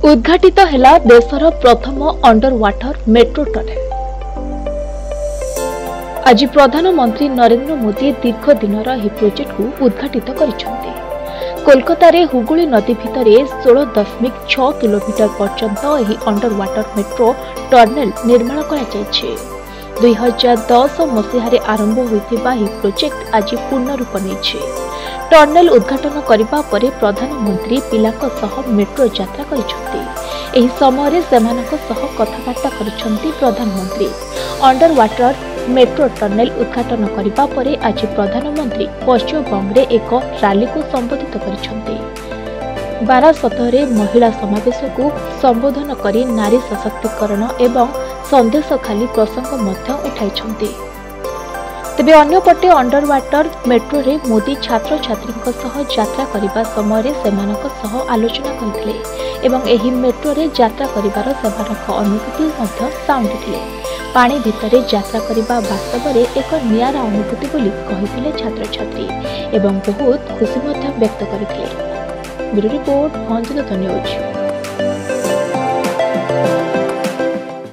उद्घाटित है देशर प्रथम अंडर वाटर मेट्रो टनेल। आज प्रधानमंत्री नरेंद्र मोदी दीर्घ दिनर यह प्रोजेक्ट को उद्घाटित करिसेंती। कोलकाता रे हुगुली नदी भितर 16.6 किलोमीटर पर्यंत यह अंडर वाटर मेट्रो टनेल निर्माण कर 2010 मसीह आरंभ होइथिबा यह प्रोजेक्ट आज पूर्ण रूप नेछि। टनेल उद्घाटन करिबा परे प्रधानमंत्री पिलाक सह मेट्रो यात्रा करिसेंती। एही समय सेमानक सह कथबार्ता करिसेंती प्रधानमंत्री। अंडर वाटर मेट्रो टनेल उद्घाटन करिबा परे आज प्रधानमंत्री पश्चिम बंगरे एक रैली को संबोधित करिसेंती। बारासतरे महिला समावेश को संबोधन करी नारी सशक्तिकरण एवं संदेश खाली प्रसंग मध्य उठाइछंती। तेबे अन्यपटे अंडर वाटर मेट्रो रे मोदी छात्र छात्री सह यात्रा करिबा समय सेमानक सह आलोचना करथिले एवं एही मेट्रो रे यात्रा करिबार सेमानक अनुभूति मध्य साउंडिथिले। पानी भितरे यात्रा करिबा वास्तव में एक नियारा अनुभूति बोली कहिथिले छात्र छात्री एवं बहुत खुशी मध्य व्यक्त करथिले। Bureau report, news.